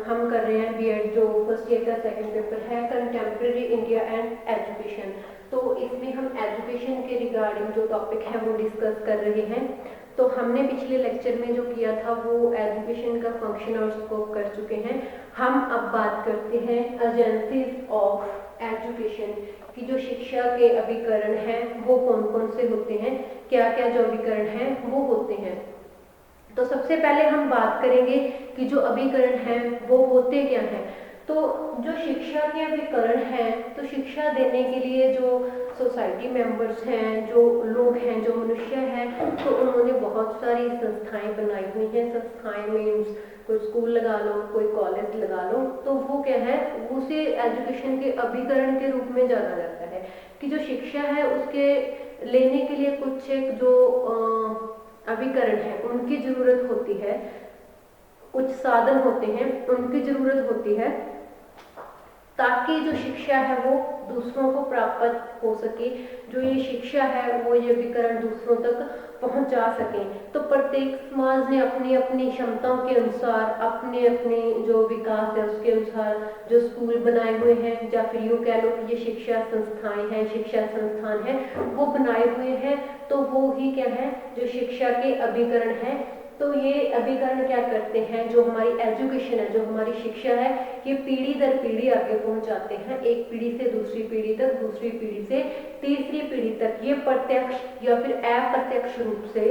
हम कर रहे हैं बीएड जो फर्स्ट ईयर का सेकंड पेपर है कंटेम्प्रेरी इंडिया एंड एजुकेशन। तो इसमें हम एजुकेशन के रिगार्डिंग जो टॉपिक है वो डिस्कस कर रहे हैं। तो हमने पिछले लेक्चर में जो किया था वो एजुकेशन का फंक्शन और स्कोप कर चुके हैं। हम अब बात करते हैं एजेंसीज ऑफ एजुकेशन की जो शिक्षा के अभिकरण हैं वो कौन कौन से होते हैं, क्या क्या जो अभिकरण हैं वो होते हैं। तो सबसे पहले हम बात करेंगे कि जो अभिकरण हैं वो होते क्या हैं। तो जो शिक्षा के अभिकरण हैं, तो शिक्षा देने के लिए जो सोसाइटी मेंबर्स हैं, जो लोग हैं, जो मनुष्य हैं, तो उन्होंने बहुत सारी संस्थाएं बनाई हुई हैं। संस्थाएं मीन्स कोई स्कूल लगा लो, कोई कॉलेज लगा लो, तो वो क्या है, उसे एजुकेशन के अभिकरण के रूप में जाना जाता है कि जो शिक्षा है उसके लेने के लिए कुछ एक जो अभिकरण है उनकी जरूरत होती है, कुछ साधन होते हैं उनकी जरूरत होती है, ताकि जो शिक्षा है वो दूसरों को प्राप्त हो सके, जो ये शिक्षा है वो ये अभिकरण दूसरों तक पहुंचा सके। तो प्रत्येक समाज ने अपनी अपनी क्षमताओं के अनुसार, अपने अपने जो विकास है उसके अनुसार जो स्कूल बनाए हुए हैं, या फिर यूँ कह लो कि ये शिक्षा संस्थाएं हैं, शिक्षा संस्थान है वो बनाए हुए हैं। तो वो ही क्या है, जो शिक्षा के अभिकरण है। तो ये अभिकरण क्या करते हैं, जो हमारी एजुकेशन है, जो हमारी शिक्षा है, ये पीढ़ी दर पीढ़ी आगे पहुंचाते हैं, एक पीढ़ी से दूसरी पीढ़ी तक, दूसरी पीढ़ी से तीसरी पीढ़ी तक। ये प्रत्यक्ष या फिर अप्रत्यक्ष रूप से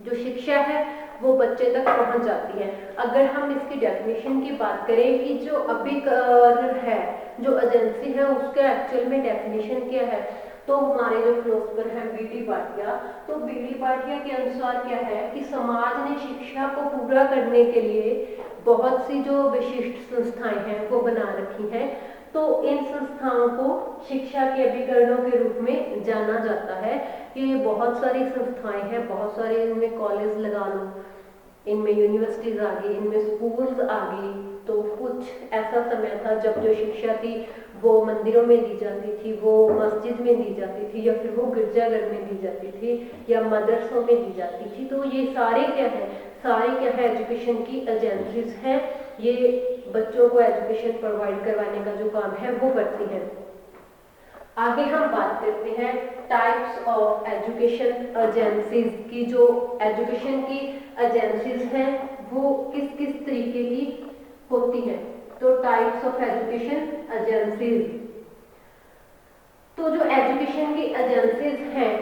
जो शिक्षा है वो बच्चे तक पहुंच जाती है। अगर हम इसकी डेफिनेशन की बात करें कि जो अभिकरण है, जो एजेंसी है, उसका एक्चुअल में डेफिनेशन क्या है, तो हमारे जो फिलोसफर हैं बी.डी. भाटिया, तो बी.डी. भाटिया के अनुसार क्या है कि समाज ने शिक्षा को पूरा करने के लिए बहुत सी जो विशिष्ट संस्थाएं हैं वो बना रखी हैं। तो इन संस्थाओं को शिक्षा के अभिकरणों के रूप में जाना जाता है। ये बहुत सारी संस्थाएं हैं, बहुत सारे, इनमें कॉलेज लगा लो, इनमें यूनिवर्सिटीज आ गई, इनमें स्कूल्स आ गई। तो कुछ ऐसा समय था जब जो शिक्षा थी वो मंदिरों में दी जाती थी, वो मस्जिद में दी जाती थी, या फिर वो गिरजाघर में दी जाती थी, या मदरसों में दी जाती थी। तो ये सारे क्या है, सारे क्या है, एजुकेशन की एजेंसीज हैं। ये बच्चों को एजुकेशन प्रोवाइड करवाने का जो काम है वो करती हैं। आगे हम बात करते हैं टाइप्स ऑफ एजुकेशन एजेंसीज की। जो एजुकेशन की एजेंसीज हैं वो किस किस तरीके की होती हैं। तो टाइप्स ऑफ एजुकेशन एजेंसीज, तो जो एजुकेशन की एजेंसीज हैं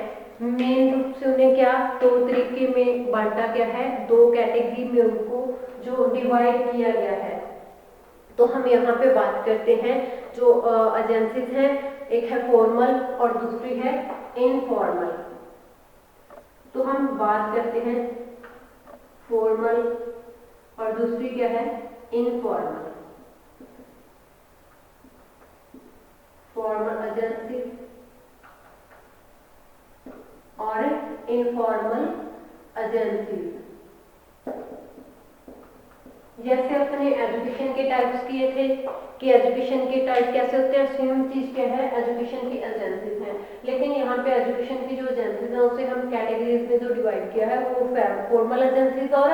मेन रूप से उन्हें क्या, दो तरीके में बांटा गया है, दो कैटेगरी में उनको जो डिवाइड किया गया है। तो हम यहाँ पे बात करते हैं जो एजेंसीज हैं, एक है फॉर्मल और दूसरी है इनफॉर्मल। तो हम बात करते हैं फॉर्मल और दूसरी क्या है, इनफॉर्मल। फॉर्मल एजेंसी और इनफॉर्मल एजेंसी। जैसे अपने एजुकेशन के टाइप्स किए थे कि एजुकेशन के टाइप कैसे होते हैं, सेम चीज क्या है, एजुकेशन की एजेंसीज हैं। लेकिन यहाँ पे एजुकेशन की जो एजेंसीज हैं उसे हम कैटेगरीज में जो डिवाइड किया है वो फॉर्मल एजेंसीज और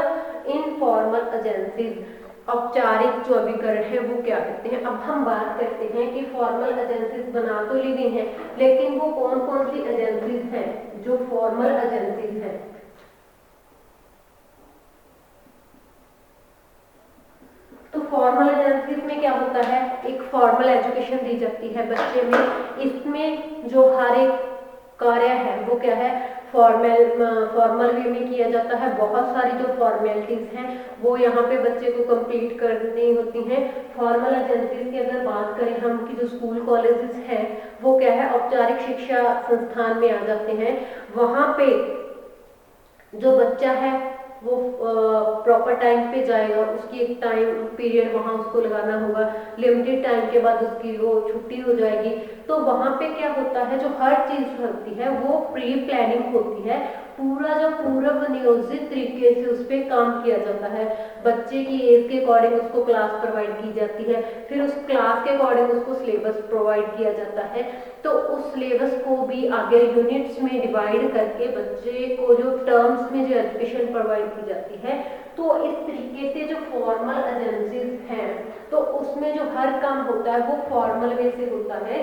इनफॉर्मल एजेंसीज, औपचारिक जो अभिकरण है वो क्या कहते हैं। अब हम बात करते हैं कि फॉर्मल एजेंसीज बना तो ली गई हैं, लेकिन वो कौन कौन सी एजेंसीज हैं जो फॉर्मल एजेंसीज हैं। तो फॉर्मल एजेंसीज में क्या होता है, एक फॉर्मल एजुकेशन दी जाती है बच्चे में। इसमें जो हर एक कार्य है वो क्या है, फॉर्मल वे में किया जाता है। बहुत सारी जो फॉर्मेलिटीज हैं वो यहाँ पे बच्चे को कंप्लीट करनी होती हैं। फॉर्मल एजेंसीज की अगर बात करें हम कि जो स्कूल कॉलेजेस हैं वो क्या है, औपचारिक शिक्षा संस्थान में आ जाते हैं। वहाँ पे जो बच्चा है वो प्रॉपर टाइम पे जाएगा, उसकी एक टाइम पीरियड वहाँ उसको लगाना होगा, लिमिटेड टाइम के बाद उसकी वो छुट्टी हो जाएगी। तो वहाँ पे क्या होता है, जो हर चीज़ होती है वो प्री प्लानिंग होती है, पूरा जो पूर्व नियोजित तरीके से उस पर काम किया जाता है। बच्चे की एज के अकॉर्डिंग उसको क्लास प्रोवाइड की जाती है, फिर उस क्लास के अकॉर्डिंग उसको सिलेबस प्रोवाइड किया जाता है। तो उस सिलेबस को भी आगे यूनिट्स में डिवाइड करके बच्चे को जो टर्म्स में जो एजुकेशन प्रोवाइड की जाती है। तो इस तरीके से जो फॉर्मल एजेंसीज हैं तो उसमें जो हर काम होता है वो फॉर्मल वे से होता है।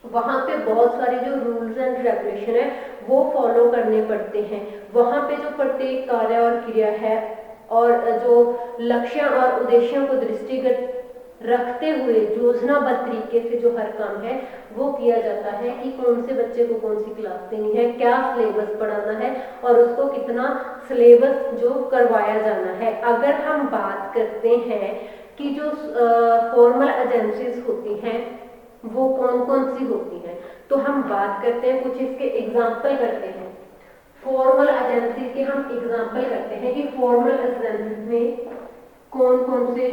वहाँ पे बहुत सारे जो रूल्स एंड रेगुलेशन है वो फॉलो करने पड़ते हैं। वहाँ पे जो प्रत्येक कार्य और क्रिया है और जो लक्ष्य और उद्देश्यों को दृष्टिगत रखते हुए योजनाबद्ध तरीके से जो हर काम है वो किया जाता है कि कौन से बच्चे को कौन सी क्लास देनी है, क्या सिलेबस पढ़ाना है और उसको कितना सिलेबस जो करवाया जाना है। अगर हम बात करते हैं कि जो फॉर्मल एजेंसीज होती हैं वो कौन कौन सी होती हैं, तो हम बात करते हैं, कुछ इसके एग्जाम्पल करते हैं। फॉर्मल एजेंसी के हम एग्जाम्पल करते हैं कि फॉर्मल एजेंसी में कौन कौन से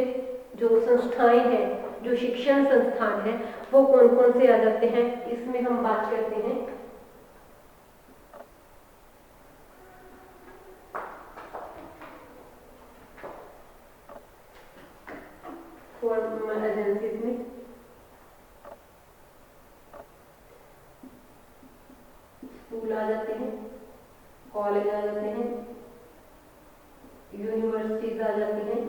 जो संस्थाएं हैं, जो शिक्षण संस्थान हैं वो कौन कौन से आ जाते हैं। इसमें हम बात करते हैं फॉर्मल एजेंसीज में स्कूल आ जाते हैं, कॉलेज आ जाते हैं, यूनिवर्सिटीज आ जाती हैं।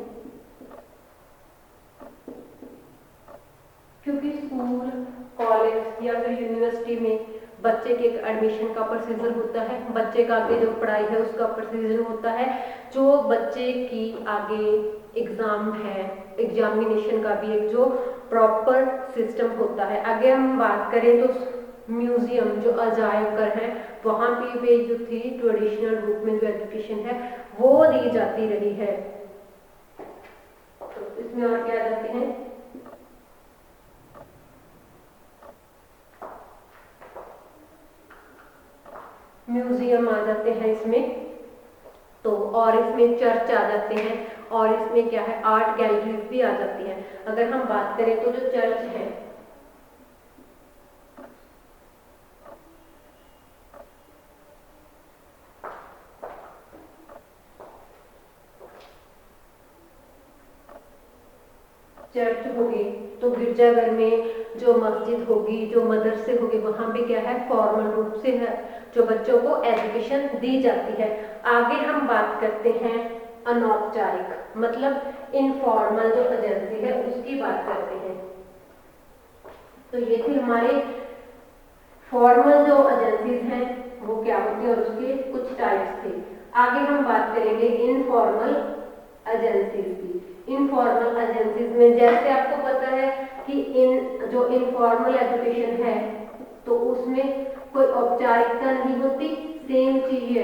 क्योंकि स्कूल, कॉलेज या फिर यूनिवर्सिटी में बच्चे के एडमिशन का प्रोसीजर होता है, बच्चे का आगे जो पढ़ाई है उसका प्रोसीजर होता है, जो बच्चे की आगे एग्जाम है, एग्जामिनेशन का भी एक जो प्रॉपर सिस्टम होता है। आगे हम बात करें तो म्यूजियम, जो अजायब घर है, वहाँ पे भी जो थी ट्रेडिशनल रूप में जो एजुकेशन है वो दी जाती रही है। तो इसमें और क्या आ जाते हैं, म्यूजियम आ जाते हैं इसमें, तो और इसमें चर्च आ जाते हैं और इसमें क्या है, आर्ट गैलरीज भी आ जाती हैं। अगर हम बात करें तो जो चर्च है चर्च होगी, तो गिरजाघर में जो मस्जिद होगी, जो मदरसे होंगे, वहां पे क्या है, फॉर्मल रूप से है जो बच्चों को एजुकेशन दी जाती है। आगे हम बात करते हैं अनौपचारिक, मतलब इनफॉर्मल जो एजेंसी है उसकी बात करते हैं। तो ये थी हमारे फॉर्मल जो एजेंसीज हैं वो क्या होती है और उसके कुछ टाइप्स थे। आगे हम बात करेंगे इनफॉर्मल एजेंसीज की। इनफॉर्मल एजेंसीज में जैसे आपको पता है कि इन जो इनफॉर्मल एजुकेशन है तो उसमें कोई औपचारिकता नहीं होती, सेम चीज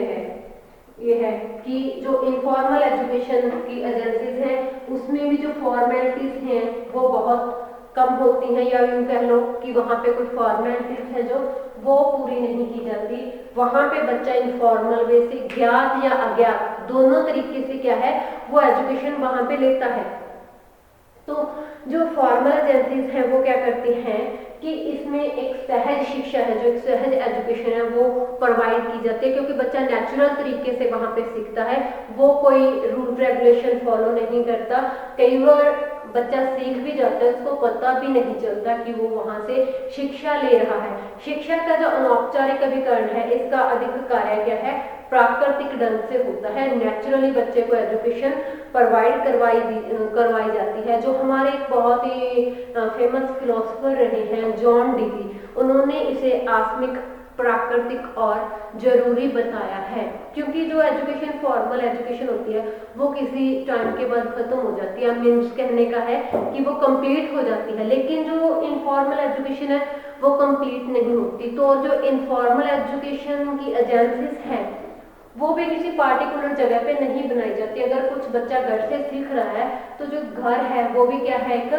ये है कि जो इनफॉर्मल एजुकेशन की एजेंसीज हैं उसमें भी जो फॉर्मेलिटीज हैं वो बहुत कम होती हैं, या यूं कह लो कि वहाँ पे कोई फॉर्मेलिटीज है जो वो पूरी नहीं की जाती। वहाँ पे बच्चा इनफॉर्मल वे से ज्ञात या अज्ञात दोनों तरीके से क्या है वो एजुकेशन वहाँ पे लेता है। तो जो फॉर्मल एजेंसीज हैं वो क्या करती हैं कि इसमें एक सहज शिक्षा है, जो एक सहज एजुकेशन है वो प्रोवाइड की जाती है, क्योंकि बच्चा नेचुरल तरीके से वहाँ पे सीखता है, वो कोई रूल रेगुलेशन फॉलो नहीं करता। कई बार बच्चा सीख भी जाता है, उसको पता भी नहीं चलता कि वो वहाँ से शिक्षा ले रहा है। शिक्षा का जो अनौपचारिकरण है इसका अधिक कार्य क्या है, प्राकृतिक ढंग से होता है, नेचुरली बच्चे को एजुकेशन प्रोवाइड करवाई जाती है। जो हमारे एक बहुत ही फेमस फिलोसोफर रहे हैं जॉन डीवी, उन्होंने इसे आस्मिक, प्राकृतिक और जरूरी बताया है, क्योंकि जो एजुकेशन फॉर्मल एजुकेशन होती है वो किसी टाइम के बाद खत्म हो जाती है, मीन्स कहने का है कि वो कंप्लीट हो जाती है, लेकिन जो इनफॉर्मल एजुकेशन है वो कंप्लीट नहीं होती। तो जो इनफॉर्मल एजुकेशन की एजेंसीज हैं वो भी किसी पार्टिकुलर जगह पे नहीं बनाई जाती। अगर कुछ बच्चा घर से सीख रहा है तो जो घर है वो भी क्या है, एक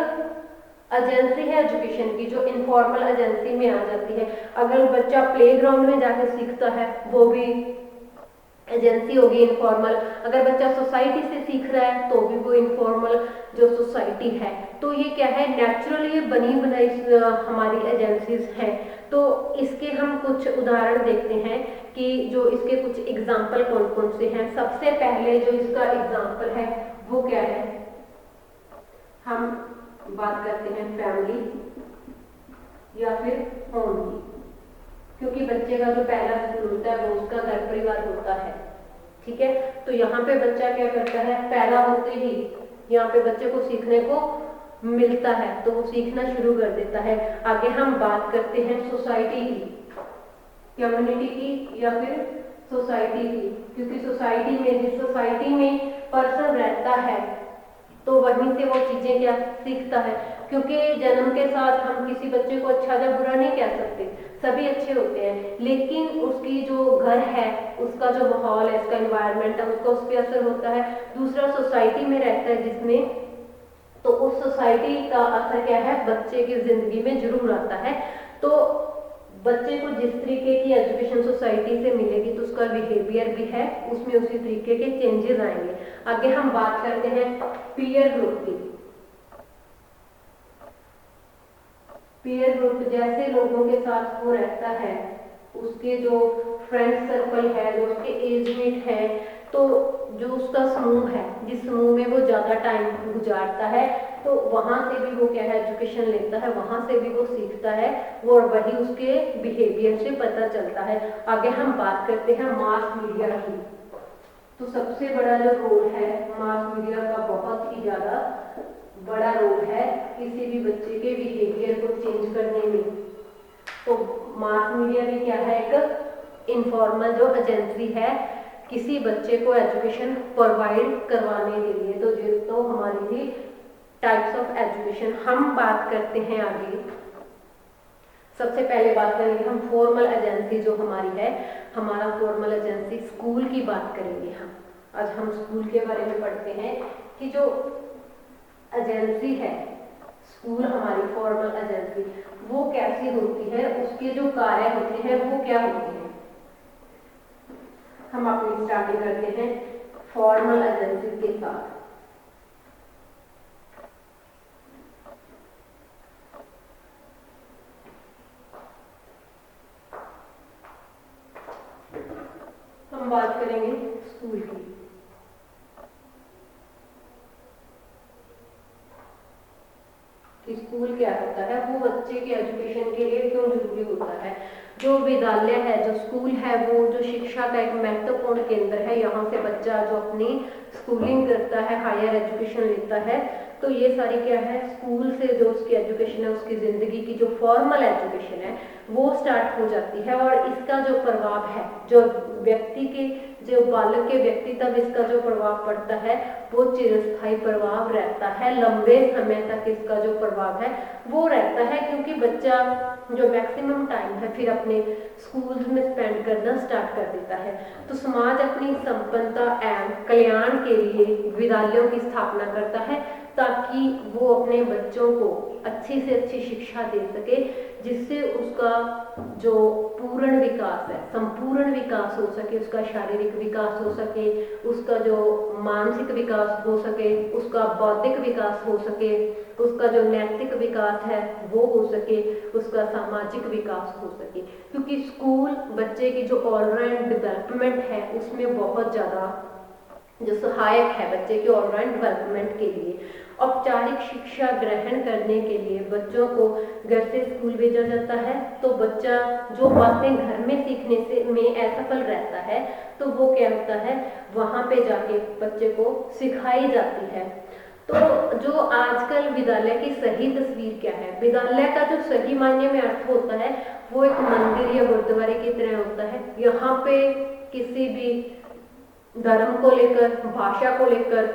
एजेंसी है एजुकेशन की, जो इनफॉर्मल एजेंसी में आ जाती है। अगर बच्चा प्लेग्राउंड में जाकर सीखता है वो भी एजेंसी होगी इनफॉर्मल। अगर बच्चा सोसाइटी से सीख रहा है तो भी वो इनफॉर्मल जो सोसाइटी है। तो ये क्या है, नेचुरली बनी बनाई हमारी एजेंसीज हैं। तो इसके हम कुछ उदाहरण देखते हैं कि जो इसके कुछ एग्जाम्पल कौन कौन से हैं। सबसे पहले जो इसका एग्जाम्पल है वो क्या है, हम बात करते हैं फैमिली या फिर होम की, क्योंकि बच्चे का जो पहला स्कूल होता है वो उसका घर परिवार होता है। ठीक है। तो यहाँ पे बच्चा क्या करता है, पैदा होते ही यहाँ पे बच्चे को सीखने को मिलता है तो वो सीखना शुरू कर देता है। आगे हम बात करते हैं सोसाइटी की, कम्युनिटी की या फिर सोसाइटी की, क्योंकि सोसाइटी में, जिस सोसाइटी में पर्सन रहता है तो वहीं से वो चीजें क्या सीखता है। क्योंकि जन्म के साथ हम किसी बच्चे को अच्छा या बुरा नहीं कह सकते, सभी अच्छे होते हैं, लेकिन उसकी जो घर है, उसका जो माहौल है, उसका एनवायरनमेंट है, उसका उस पर असर होता है। दूसरा सोसाइटी में रहता है जिसमें, तो उस सोसाइटी का असर क्या है बच्चे की जिंदगी में जरूर आता है। तो बच्चे को जिस तरीके की एजुकेशन सोसाइटी से मिलेगी तो उसका बिहेवियर भी है उसमें उसी तरीके के चेंजेस आएंगे। आगे हम बात करते हैं पीयर ग्रुप की। पीयर ग्रुप जैसे लोगों के साथ वो रहता है, उसके जो फ्रेंड सर्कल है, जो उसके एजमेट है, तो जो उसका समूह है, जिस समूह में वो ज़्यादा टाइम गुजारता है, तो वहाँ से भी वो क्या है एजुकेशन लेता है, वहाँ से भी वो सीखता है, वो और वही उसके बिहेवियर से पता चलता है। आगे हम बात करते हैं मास मीडिया की। तो सबसे बड़ा जो रोल है मास मीडिया का, बहुत ही ज़्यादा बड़ा रोल है किसी भी बच्चे के बिहेवियर को चेंज करने में। तो मास मीडिया भी क्या है, एक इनफॉर्मल जो एजेंसी है किसी बच्चे को एजुकेशन प्रोवाइड करवाने के लिए। तो ये तो हमारी थी टाइप्स ऑफ एजुकेशन। हम बात करते हैं आगे, सबसे पहले बात करेंगे हम फॉर्मल एजेंसी जो हमारी है, हमारा फॉर्मल एजेंसी स्कूल की बात करेंगे हम। आज हम स्कूल के बारे में पढ़ते हैं कि जो एजेंसी है स्कूल, हमारी फॉर्मल एजेंसी, वो कैसी होती है, उसके जो कार्य होते हैं वो क्या होते हैं। हम अपनी स्टार्टिंग करते हैं फॉर्मल एजेंसी के साथ। हम बात करेंगे स्कूल की। कि स्कूल क्या होता है, वो बच्चे के एजुकेशन के लिए क्यों जरूरी होता है। जो विद्यालय है, जो स्कूल है, वो जो शिक्षा का एक महत्वपूर्ण केंद्र है। यहाँ से बच्चा जो अपनी स्कूलिंग करता है, हायर एजुकेशन लेता है, तो ये सारी क्या है स्कूल से जो उसकी एजुकेशन है, उसकी ज़िंदगी की जो फॉर्मल एजुकेशन है वो स्टार्ट हो जाती है। और इसका जो प्रभाव है, जो व्यक्ति के, जो बालक के व्यक्तित्व, इसका जो प्रभाव पड़ता है वो चिरस्थायी प्रभाव रहता है, लंबे समय तक इसका जो प्रभाव है वो रहता है। क्योंकि बच्चा जो मैक्सिमम टाइम है फिर अपने स्कूल्स में स्पेंड करना स्टार्ट कर देता है। तो समाज अपनी संपन्नता एवं कल्याण के लिए विद्यालयों की स्थापना करता है ताकि वो अपने बच्चों को अच्छी से अच्छी शिक्षा दे सके, जिससे उसका जो पूर्ण विकास है, संपूर्ण विकास हो सके, उसका शारीरिक विकास हो सके, उसका जो मानसिक विकास हो सके, उसका बौद्धिक विकास हो सके, उसका जो नैतिक विकास है वो हो सके, उसका सामाजिक विकास हो सके। क्योंकि स्कूल बच्चे की जो ऑलराउंड डेवलपमेंट है उसमें बहुत ज़्यादा जो सहायक है बच्चे के ऑलराउंड डेवलपमेंट के लिए। औपचारिक शिक्षा ग्रहण करने के लिए बच्चों को घर से स्कूल भेजा जाता है, तो बच्चा जो बातें घर में सीखने से में असफल रहता है तो वो क्या होता है वहाँ पे जाके बच्चे को सिखाई जाती है। तो जो आजकल विद्यालय की सही तस्वीर क्या है, विद्यालय का जो सही मायने में अर्थ होता है वो एक मंदिर या गुरुद्वारे की तरह होता है। यहाँ पे किसी भी धर्म को लेकर, भाषा को लेकर,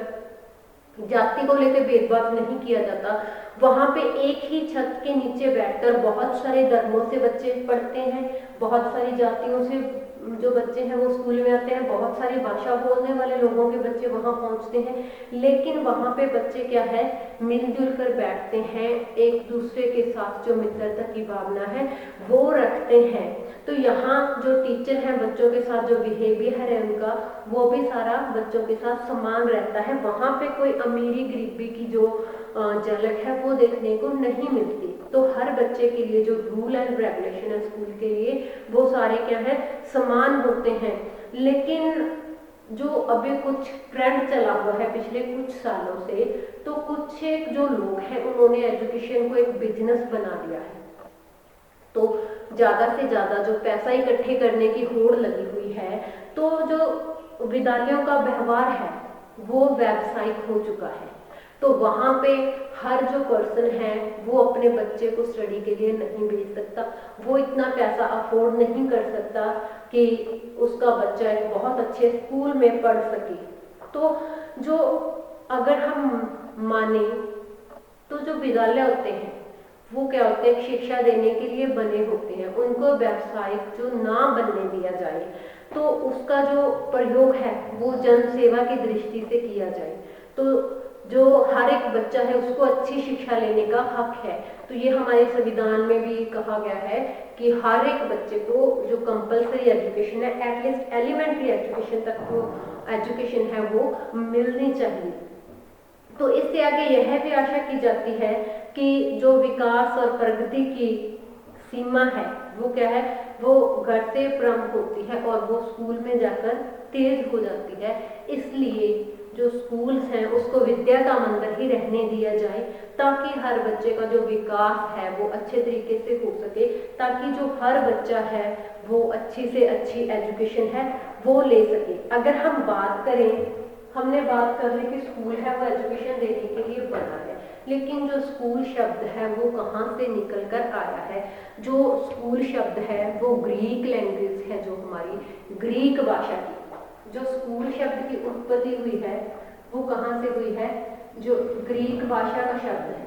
जाति को लेकर भेदभाव नहीं किया जाता। वहाँ पे एक ही छत के नीचे बैठकर बहुत सारे धर्मों से बच्चे पढ़ते हैं, बहुत सारी जातियों से जो बच्चे हैं वो स्कूल में आते हैं, बहुत सारी भाषा बोलने वाले लोगों के बच्चे वहाँ पहुँचते हैं, लेकिन वहाँ पे बच्चे क्या है मिलजुल कर बैठते हैं, एक दूसरे के साथ जो मित्रता की भावना है वो रखते हैं। तो यहाँ जो टीचर हैं बच्चों के साथ जो बिहेवियर है उनका वो भी सारा बच्चों के साथ समान रहता है। वहाँ पे कोई अमीरी गरीबी की जो झलक है वो देखने को नहीं मिलती। तो हर बच्चे के लिए जो रूल एंड रेगुलेशन है स्कूल के लिए वो सारे क्या है समान होते हैं। लेकिन जो अभी कुछ ट्रेंड चला हुआ है पिछले कुछ सालों से, तो कुछ एक जो लोग हैं उन्होंने एजुकेशन को एक बिजनेस बना दिया है। तो ज़्यादा से ज़्यादा जो पैसा इकट्ठे करने की होड़ लगी हुई है है, तो जो विद्यालयों का व्यवहार है वो व्यावसायिक हो चुका है। तो वहाँ पे हर जो पर्सन है वो अपने बच्चे को स्टडी के लिए नहीं भेज सकता, वो इतना पैसा अफोर्ड नहीं कर सकता कि उसका बच्चा एक बहुत अच्छे स्कूल में पढ़ सके। तो जो अगर हम माने तो जो विद्यालय होते हैं वो क्या होते हैं, शिक्षा देने के लिए बने होते हैं, उनको व्यावसायिक जो ना बनने दिया जाए, तो उसका जो प्रयोग है वो जन सेवा की दृष्टि से किया जाए। तो जो हर एक बच्चा है उसको अच्छी शिक्षा लेने का हक है। तो ये हमारे संविधान में भी कहा गया है कि हर एक बच्चे को जो कंपलसरी एजुकेशन है, एटलीस्ट एलिमेंट्री एजुकेशन तक जो एजुकेशन है वो मिलनी चाहिए। तो इससे आगे यह भी आशा की जाती है कि जो विकास और प्रगति की सीमा है वो क्या है, वो घर से प्रारंभ होती है और वो स्कूल में जाकर तेज हो जाती है। इसलिए जो स्कूल्स हैं उसको विद्या का मंदिर ही रहने दिया जाए, ताकि हर बच्चे का जो विकास है वो अच्छे तरीके से हो सके, ताकि जो हर बच्चा है वो अच्छी से अच्छी एजुकेशन है वो ले सके। अगर हम बात करें, हमने बात कर ली कि स्कूल है वो एजुकेशन देने के लिए बना है, लेकिन जो स्कूल शब्द है वो कहाँ से निकल कर आया है? जो स्कूल शब्द है वो ग्रीक लैंग्वेज है, जो हमारी ग्रीक भाषा की जो स्कूल शब्द की उत्पत्ति हुई है वो कहाँ से हुई है? जो ग्रीक भाषा का शब्द है।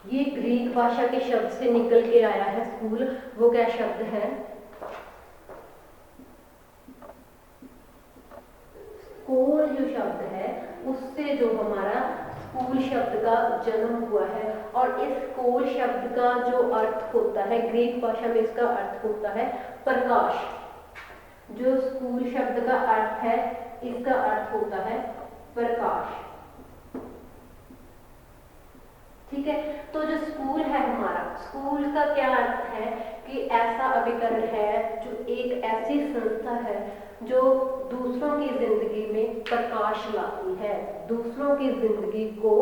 ये ग्रीक भाषा के शब्द से निकल के आया है स्कूल। वो क्या शब्द है? स्कूल जो शब्द है उससे जो हमारा स्कूल शब्द का जन्म हुआ है। और इस स्कूल शब्द का जो अर्थ होता है, ग्रीक भाषा में इसका अर्थ होता है प्रकाश। जो स्कूल शब्द का अर्थ है इसका अर्थ होता है प्रकाश। ठीक है, तो जो स्कूल है हमारा, स्कूल का क्या अर्थ है कि ऐसा अभिकरण है जो एक ऐसी संस्था है जो दूसरों की जिंदगी में प्रकाश लाती है, दूसरों की जिंदगी को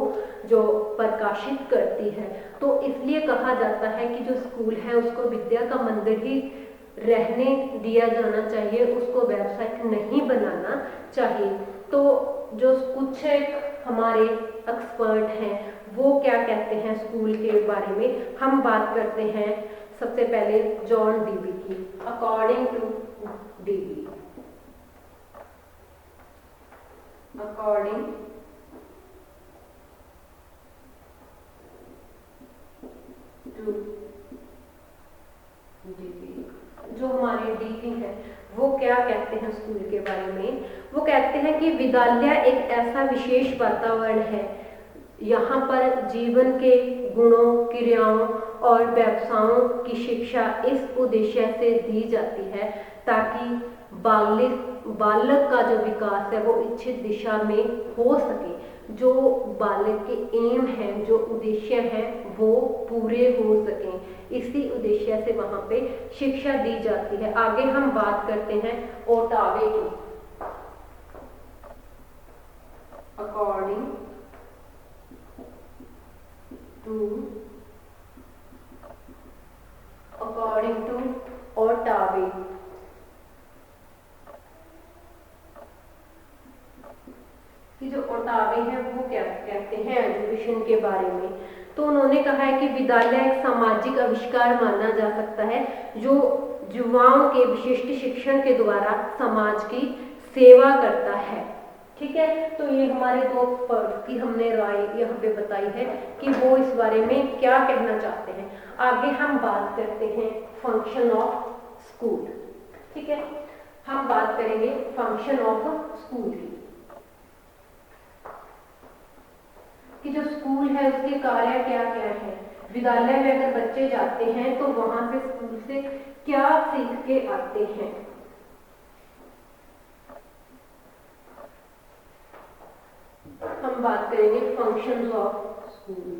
जो प्रकाशित करती है। तो इसलिए कहा जाता है कि जो स्कूल है उसको विद्या का मंदिर ही रहने दिया जाना चाहिए, उसको व्यावसायिक नहीं बनाना चाहिए। तो जो कुछ हमारे एक्सपर्ट हैं वो क्या कहते हैं स्कूल के बारे में, हम बात करते हैं सबसे पहले जॉन डीवी की। According to Dewey, according to Dewey, जो हमारे डीवी है वो क्या कहते हैं स्कूल के बारे में? वो कहते हैं कि विद्यालय एक ऐसा विशेष वातावरण है, यहाँ पर जीवन के गुणों, क्रियाओं और व्यवसायों की शिक्षा इस उद्देश्य से दी जाती है ताकि बालक का जो विकास है वो इच्छित दिशा में हो सके। जो बालक के एम है, जो उद्देश्य है वो पूरे हो सकें, इसी उद्देश्य से वहाँ पे शिक्षा दी जाती है। आगे हम बात करते हैं ओटावे की। अकॉर्डिंग टू ओटावे, कि जो ओटावे है वो क्या कहते हैं एजुकेशन के बारे में? तो उन्होंने कहा है कि विद्यालय एक सामाजिक आविष्कार माना जा सकता है जो युवाओं के विशिष्ट शिक्षण के द्वारा समाज की सेवा करता है। ठीक है, तो ये हमारे दो एक्सपर्ट की हमने राय यहाँ पे बताई है कि वो इस बारे में क्या कहना चाहते हैं। आगे हम बात करते हैं फंक्शन ऑफ स्कूल। ठीक है, हम बात करेंगे फंक्शन ऑफ स्कूल की, कि जो स्कूल है उसके कार्य क्या क्या है। विद्यालय में अगर बच्चे जाते हैं तो वहां से स्कूल से क्या सीख के आते हैं? हम बात करेंगे फंक्शंस ऑफ स्कूल।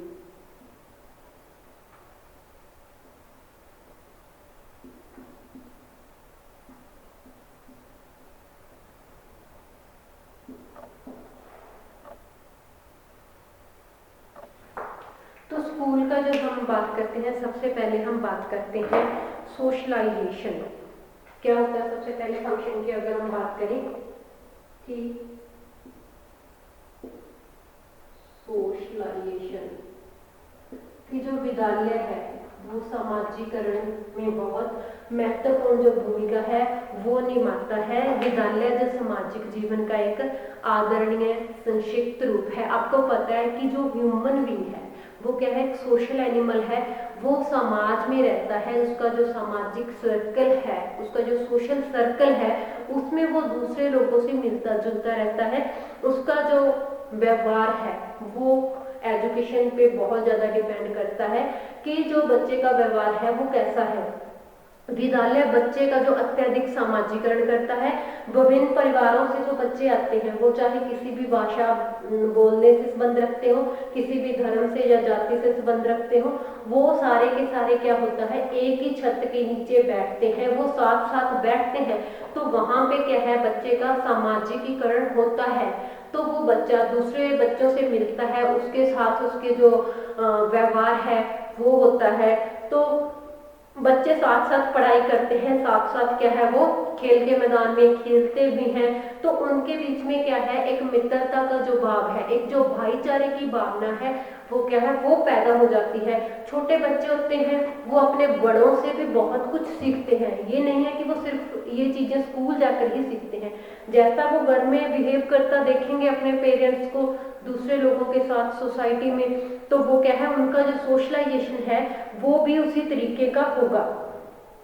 तो स्कूल का जब हम बात करते हैं, सबसे पहले हम बात करते हैं सोशलाइजेशन। क्या होता है सबसे पहले फंक्शन की अगर हम बात करें कि सोशलाइजेशन की जो विद्यालय है वो सामाजिकरण में बहुत महत्वपूर्ण जो भूमिका है वो निभाता है। विद्यालय जो सामाजिक जीवन का एक आदरणीय संक्षिप्त रूप है। आपको पता है कि जो ह्यूमन बीइंग है वो क्या है, एक सोशल एनिमल है, वो समाज में रहता है। उसका जो सामाजिक सर्कल है, उसका जो सोशल सर्कल है, उसमें वो दूसरे लोगों से मिलता जुलता रहता है। उसका जो व्यवहार है वो एजुकेशन पे बहुत ज़्यादा डिपेंड करता है कि जो बच्चे का व्यवहार है वो कैसा है। विद्यालय बच्चे का जो अत्यधिक सामाजिकरण करता है। विभिन्न परिवारों से जो बच्चे आते हैं वो चाहे किसी भी भाषा बोलने से संबंध रखते हो, किसी भी धर्म से या जाति से संबंध रखते हो, वो सारे के सारे क्या होता है, एक ही छत के नीचे बैठते हैं, वो साथ साथ बैठते हैं। तो वहां पे क्या है, बच्चे का सामाजिकीकरण होता है। तो वो बच्चा दूसरे बच्चों से मिलता है, उसके साथ उसके जो व्यवहार है वो होता है। तो बच्चे साथ साथ पढ़ाई करते हैं, साथ साथ क्या है वो खेल के मैदान में खेलते भी हैं। तो उनके बीच में क्या है, एक मित्रता का जो भाव है, एक जो भाईचारे की भावना है वो क्या है, वो पैदा हो जाती है। छोटे बच्चे होते हैं वो अपने बड़ों से भी बहुत कुछ सीखते हैं। ये नहीं है कि वो सिर्फ ये चीजें स्कूल जाकर ही सीखते हैं। जैसा वो घर में बिहेव करता देखेंगे अपने पेरेंट्स को, दूसरे लोगों के साथ सोसाइटी में, तो वो क्या है, उनका जो सोशलाइजेशन है वो भी उसी तरीके का होगा।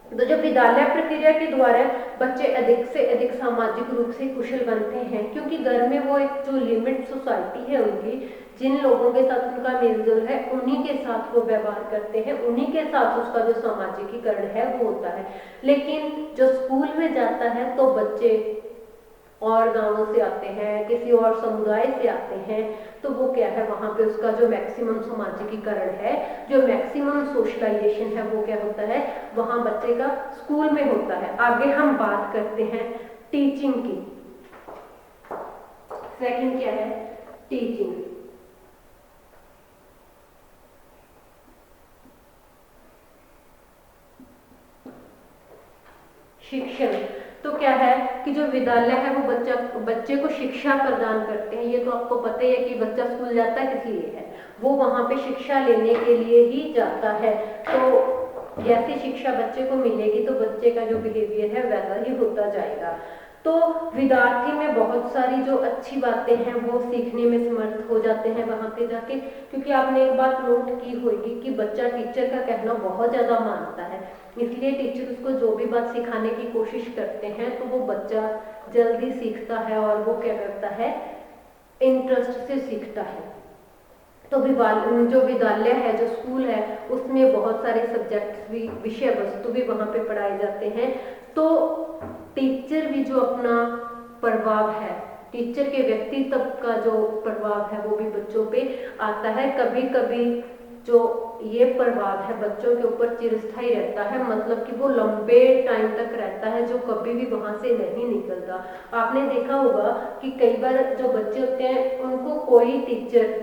तो जब विद्यालय प्रक्रिया के द्वारा बच्चे अधिक से अधिक सामाजिक रूप से कुशल बनते हैं, क्योंकि घर में वो एक जो लिमिट सोसाइटी है उनकी, जिन लोगों के साथ उनका मेलजोल है उन्हीं के साथ वो व्यवहार करते हैं, उन्हीं के साथ उसका जो सामाजिकीकरण है वो होता है। लेकिन जो स्कूल में जाता है तो बच्चे और गांवों से आते हैं, किसी और समुदाय से आते हैं, तो वो क्या है, वहां पे उसका जो मैक्सिमम सामाजिकीकरण है, जो मैक्सिमम सोशलाइजेशन है वो क्या होता है, वहां बच्चे का स्कूल में होता है। आगे हम बात करते हैं टीचिंग की। सेकंड क्या है, टीचिंग। शिक्षण। तो क्या है कि जो विद्यालय है वो बच्चे को शिक्षा प्रदान करते हैं। ये तो आपको पता ही है कि बच्चा स्कूल जाता है किस लिए है, वो वहां पे शिक्षा लेने के लिए ही जाता है। तो जैसी शिक्षा बच्चे को मिलेगी तो बच्चे का जो बिहेवियर है वैसा ही होता जाएगा। तो विद्यार्थी में बहुत सारी जो अच्छी बातें हैं वो सीखने में समर्थ हो जाते हैं वहां पे जाके, क्योंकि आपने एक बात नोट की होगी कि बच्चा टीचर का कहना बहुत ज्यादा मानता है, इसलिए टीचर उसको जो भी बात सिखाने की कोशिश करते हैं तो वो बच्चा जल्दी सीखता है और वो क्या करता है, इंटरेस्ट से सीखता है। तो जो विद्यालय है, जो स्कूल है, उसमें बहुत सारे सब्जेक्ट्स भी, विषय वस्तु भी वहां पे पढ़ाए जाते हैं। तो टीचर भी जो अपना प्रभाव है, टीचर के व्यक्तित्व का जो प्रभाव है वो भी बच्चों पे आता है। कभी कभी जो ये प्रभाव है बच्चों के ऊपर चिरस्थायी रहता है, मतलब कि वो लंबे टाइम तक रहता है, जो कभी भी वहां से नहीं निकलता। आपने देखा होगा कि कई बार जो बच्चे होते हैं उनको कोई टीचर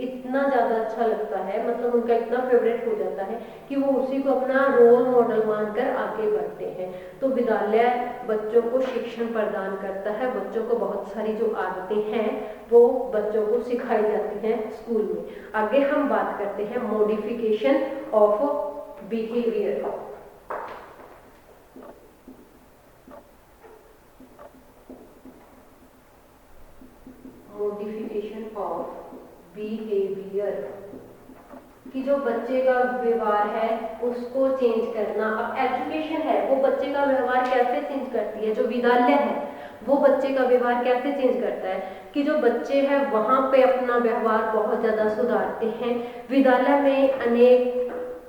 इतना ज्यादा अच्छा लगता है, मतलब उनका इतना फेवरेट हो जाता है कि वो उसी को अपना रोल मॉडल मानकर आगे बढ़ते हैं। तो विद्यालय बच्चों को शिक्षण प्रदान करता है, बच्चों को बहुत सारी जो आदतें हैं वो बच्चों को सिखाई जाती हैं स्कूल में। आगे हम बात करते हैं modification of behaviour. Modification of behaviour कि जो बच्चे का व्यवहार है उसको चेंज करना। अब एजुकेशन है वो बच्चे का व्यवहार कैसे चेंज करती है, जो विद्यालय है वो बच्चे का व्यवहार कैसे चेंज करता है कि जो बच्चे हैं वहां पे अपना व्यवहार बहुत ज्यादा सुधारते हैं। विद्यालय में अनेक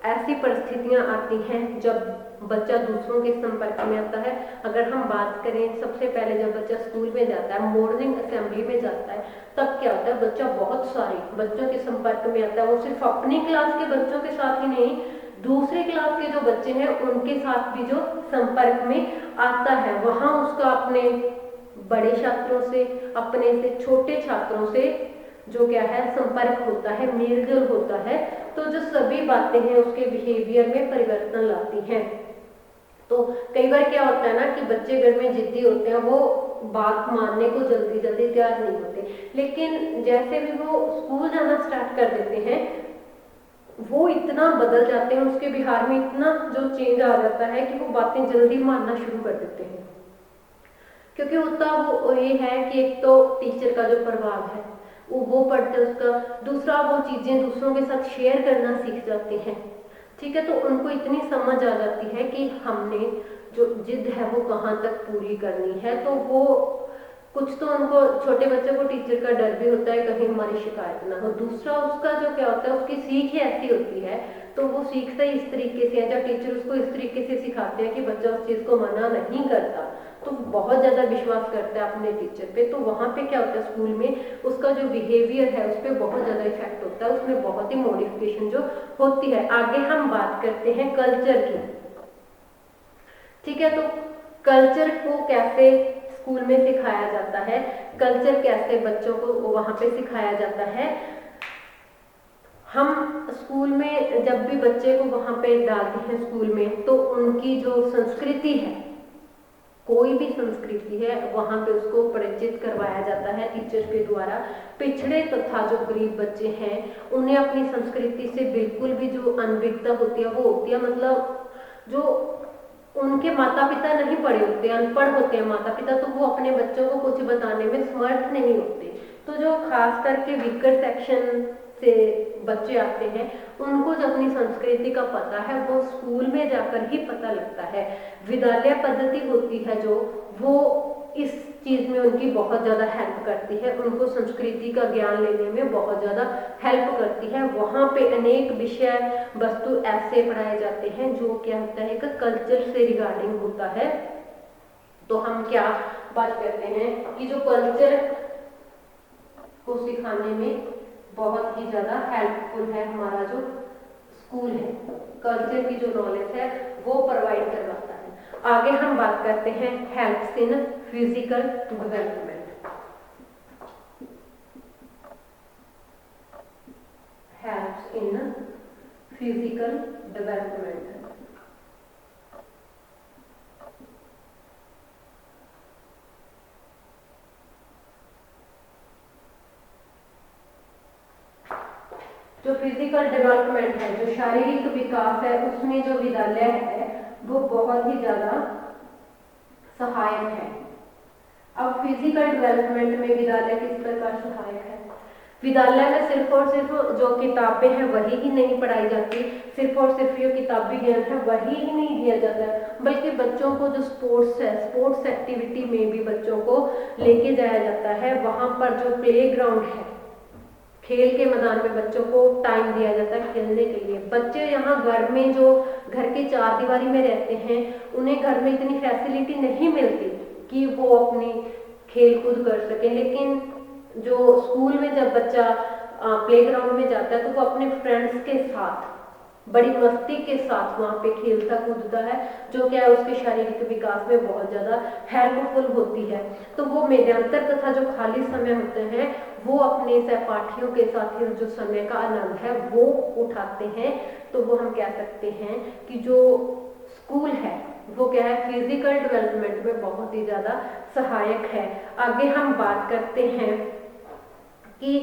ऐसी परिस्थितियां आती हैं जब बच्चा दूसरों के संपर्क में आता है। अगर हम बात करें, सबसे पहले जब बच्चा स्कूल में जाता है, मॉर्निंग असेंबली में जाता है, तब क्या होता है, बच्चा बहुत सारे बच्चों के संपर्क में आता है। वो सिर्फ अपनी क्लास के बच्चों के साथ ही नहीं, दूसरे क्लास के जो बच्चे हैं उनके साथ भी जो संपर्क में आता है। वहां उसका अपने बड़े छात्रों से, अपने से छोटे छात्रों से जो क्या है संपर्क होता है, मेलजोल होता है, तो जो सभी बातें हैं उसके बिहेवियर में परिवर्तन लाती हैं। तो कई बार क्या होता है ना कि बच्चे घर में जिद्दी होते हैं, वो बात मानने को जल्दी जल्दी तैयार नहीं होते, लेकिन जैसे भी वो स्कूल जाना स्टार्ट कर देते हैं वो इतना बदल जाते हैं, उसके बिहार में इतना जो चेंज आ जाता है कि वो बातें जल्दी मानना शुरू कर देते हैं। क्योंकि होता वो ये है कि एक तो टीचर का जो प्रभाव है वो पढ़ते उसका, दूसरा वो चीजें दूसरों के साथ शेयर करना सीख जाते हैं। ठीक है, तो उनको इतनी समझ आ जाती है कि हमने जो जिद है वो कहाँ तक पूरी करनी है, तो वो कुछ तो उनको, छोटे बच्चों को टीचर का डर भी होता है कहीं हमारी शिकायत ना हो, दूसरा उसका जो क्या होता है उसकी सीख ही ऐसी होती है, तो वो सीखता ही इस तरीके से है, जब टीचर उसको इस तरीके से सिखाते हैं कि बच्चा उस चीज को मना नहीं करता, तो बहुत ज्यादा विश्वास करता है अपने टीचर पे, तो वहां पे क्या होता है स्कूल में उसका जो बिहेवियर है उस पर बहुत ज्यादा इफेक्ट होता है, उसमें बहुत ही मॉडिफिकेशन जो होती है। आगे हम बात करते हैं कल्चर की। ठीक है, तो कल्चर को कैसे स्कूल में सिखाया जाता है, कल्चर कैसे बच्चों को वहां पे सिखाया जाता है। हम स्कूल में जब भी बच्चे को वहां पे डालते हैं स्कूल में, तो उनकी जो संस्कृति है, कोई भी संस्कृति है वहां पे उसको परिचित करवाया जाता है टीचर के द्वारा। पिछड़े तथा जो गरीब बच्चे हैं उन्हें अपनी संस्कृति से बिल्कुल भी जो अनभिज्ञता होती है वो होती है, मतलब जो उनके माता पिता नहीं पढ़े होते, अनपढ़ होते हैं माता पिता, तो वो अपने बच्चों को कुछ बताने में समर्थ नहीं होते। तो जो खास करके वीकर सेक्शन से बच्चे आते हैं उनको जो अपनी संस्कृति का पता है वो स्कूल में जाकर ही पता लगता है। विद्यालय पद्धति होती है जो, वो इस चीज में उनकी बहुत ज्यादा हेल्प करती है, उनको संस्कृति का ज्ञान लेने में बहुत ज्यादा हेल्प करती है। वहां पे अनेक विषय वस्तु ऐसे पढ़ाए जाते हैं जो क्या होता है कि कल्चर से रिगार्डिंग होता है। तो हम क्या बात करते हैं कि जो कल्चर को सिखाने में बहुत ही ज्यादा हेल्पफुल है हमारा जो स्कूल है, कल्चर की जो नॉलेज है वो प्रोवाइड करवाता है। आगे हम बात करते हैं helps in physical development. Helps in physical development. जो फिजिकल डेवलपमेंट है, जो शारीरिक विकास है, उसमें जो विद्यालय है वो बहुत ही ज्यादा सहायक है। अब फिजिकल डेवलपमेंट में विद्यालय किस प्रकार सहायक है? विद्यालय में सिर्फ और सिर्फ जो किताबें हैं वही ही नहीं पढ़ाई जाती, सिर्फ और सिर्फ जो किताबी ज्ञान है वही ही नहीं दिया जाता है, बल्कि बच्चों को जो स्पोर्ट्स है, स्पोर्ट्स एक्टिविटी में भी बच्चों को लेके जाया जाता है। वहां पर जो प्ले ग्राउंड है, खेल के मैदान में बच्चों को टाइम दिया जाता है खेलने के लिए। बच्चे यहाँ घर में जो घर के चार दीवारी में रहते हैं उन्हें घर में इतनी फैसिलिटी नहीं मिलती कि वो अपनी खेल कूद कर सके, लेकिन जो स्कूल में जब बच्चा प्लेग्राउंड में जाता है तो वो अपने फ्रेंड्स के साथ बड़ी मस्ती के साथ वहाँ पे खेलता कूदता है, जो क्या है उसके शारीरिक विकास में बहुत ज्यादा हेल्पफुल होती है। तो वो मेधांतर तथा जो खाली समय होते हैं वो अपने सहपाठियों के साथ जो समय का आनंद है वो उठाते हैं। तो वो हम कह सकते हैं कि जो स्कूल है वो क्या है फिजिकल डेवलपमेंट में बहुत ही ज्यादा सहायक है। आगे हम बात करते हैं कि